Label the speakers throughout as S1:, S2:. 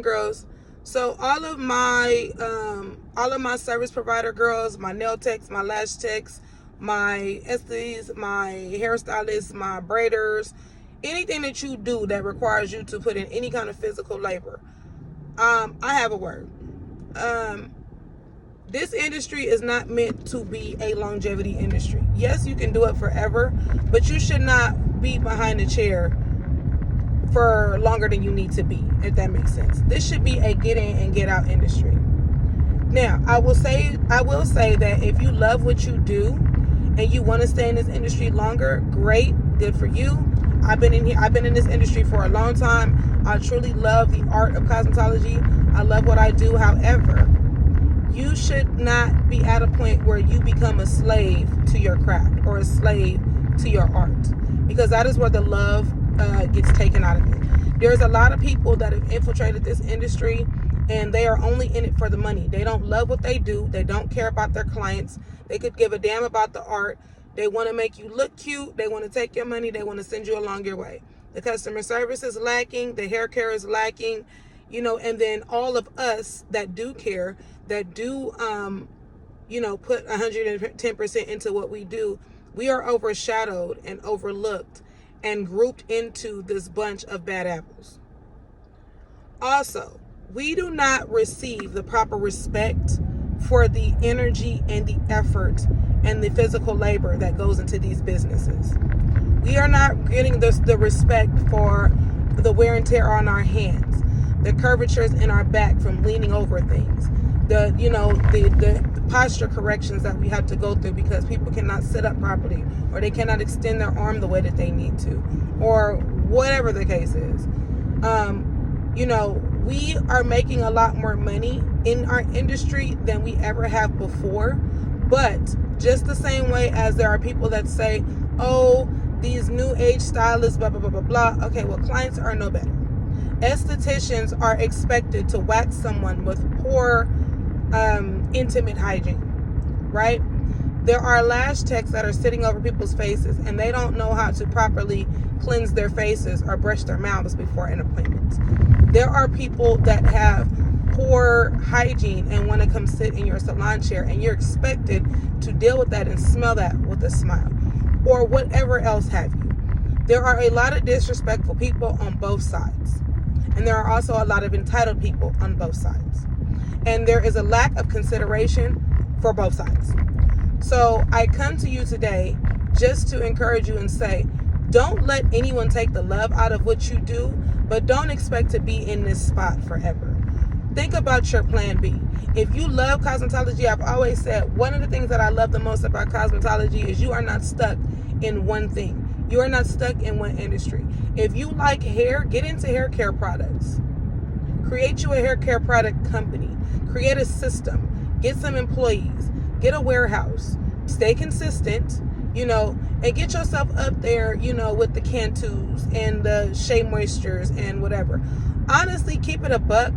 S1: girls. So all of my service provider girls, my nail techs, my lash techs, my estes, my hairstylists, my braiders, anything that you do that requires you to put in any kind of physical labor, I have a word. This industry is not meant to be a longevity industry. Yes, you can do it forever, but you should not be behind a chair for longer than you need to be, if that makes sense. This should be a get in and get out industry. Now, I will say that if you love what you do and you want to stay in this industry longer, great, good for you. I've been in this industry for a long time. I truly love the art of cosmetology. I love what I do. However, you should not be at a point where you become a slave to your craft or a slave to your art, because that is where the love gets taken out of it. There's a lot of people that have infiltrated this industry and they are only in it for the money. They don't love what they do. They don't care about their clients. They could give a damn about the art. They want to make you look cute. They want to take your money. They want to send you along your way. The customer service is lacking. The hair care is lacking. And then all of us that do care, that do, put 110% into what we do, we are overshadowed and overlooked and grouped into this bunch of bad apples. Also, we do not receive the proper respect for the energy and the effort and the physical labor that goes into these businesses. We are not getting the respect for the wear and tear on our hands, the curvatures in our back from leaning over things, the posture corrections that we have to go through because people cannot sit up properly, or they cannot extend their arm the way that they need to, or whatever the case is. We are making a lot more money in our industry than we ever have before. But just the same way as there are people that say, oh, these new age stylists, blah, blah, blah, blah, blah. Okay, well, clients are no better. Estheticians are expected to wax someone with poor intimate hygiene, right? There are lash techs that are sitting over people's faces and they don't know how to properly cleanse their faces or brush their mouths before an appointment. There are people that have poor hygiene and want to come sit in your salon chair, and you're expected to deal with that and smell that with a smile or whatever else have you. There are a lot of disrespectful people on both sides, and there are also a lot of entitled people on both sides, and there is a lack of consideration for both sides. So I come to you today just to encourage you and say, don't let anyone take the love out of what you do, but don't expect to be in this spot forever. Think about your plan B. If you love cosmetology, I've always said one of the things that I love the most about cosmetology is you are not stuck in one thing. You are not stuck in one industry. If you like hair, get into hair care products. Create you a hair care product company. Create a system. Get some employees. Get a warehouse. Stay consistent, and get yourself up there, with the Cantus and the Shea Moistures and whatever. Honestly, keep it a buck.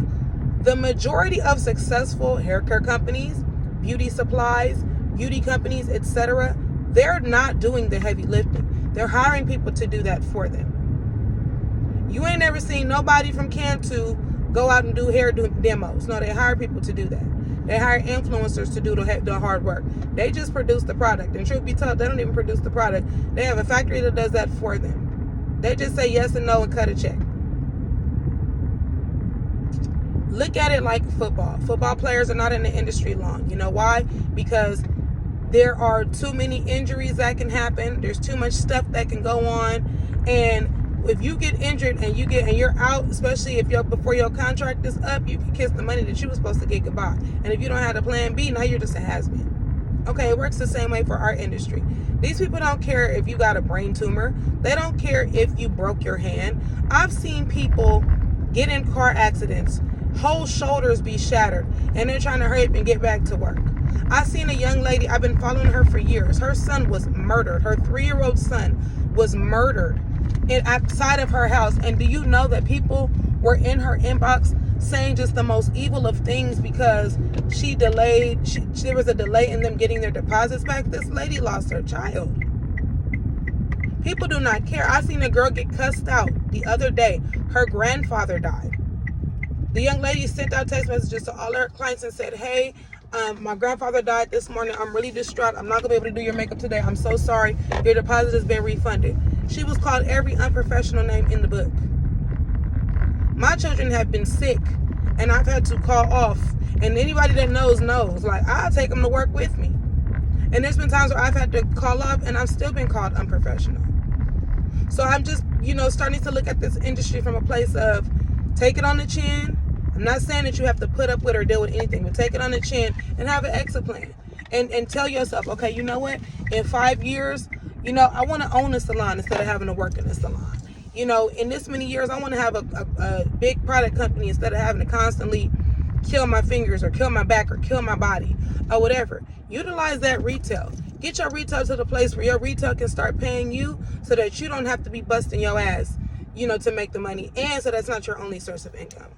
S1: The majority of successful hair care companies, beauty supplies, beauty companies, etc., they're not doing the heavy lifting. They're hiring people to do that for them. You ain't never seen nobody from Cantu go out and do hair demos. No, they hire people to do that. They hire influencers to do the hard work. They just produce the product. And truth be told, they don't even produce the product. They have a factory that does that for them. They just say yes and no and cut a check. Look at it like football. Football players are not in the industry long. You know why? Because there are too many injuries that can happen. There's too much stuff that can go on. And if you get injured and you're out, especially if before your contract is up, you can kiss the money that you were supposed to get goodbye. And if you don't have a plan B, now you're just a has-been. Okay, it works the same way for our industry. These people don't care if you got a brain tumor. They don't care if you broke your hand. I've seen people get in car accidents, whole shoulders be shattered, and they're trying to hurry up and get back to work. I've seen a young lady, I've been following her for years. Her son was murdered. Her 3-year-old son was murdered outside of her house. And do you know that people were in her inbox saying just the most evil of things because she delayed, there was a delay in them getting their deposits back? This lady lost her child. People do not care. I seen a girl get cussed out the other day. Her grandfather died. The young lady sent out text messages to all her clients and said, hey, my grandfather died this morning. I'm really distraught. I'm not going to be able to do your makeup today. I'm so sorry. Your deposit has been refunded. She was called every unprofessional name in the book. My children have been sick, and I've had to call off. And anybody that knows. Like, I'll take them to work with me. And there's been times where I've had to call off, and I've still been called unprofessional. So I'm just, starting to look at this industry from a place of take it on the chin. I'm not saying that you have to put up with or deal with anything, but take it on the chin and have an exit plan. And tell yourself, okay, you know what? In 5 years, I want to own a salon instead of having to work in a salon. In this many years, I want to have a big product company instead of having to constantly kill my fingers or kill my back or kill my body or whatever. Utilize that retail. Get your retail to the place where your retail can start paying you so that you don't have to be busting your ass, to make the money, and so that's not your only source of income.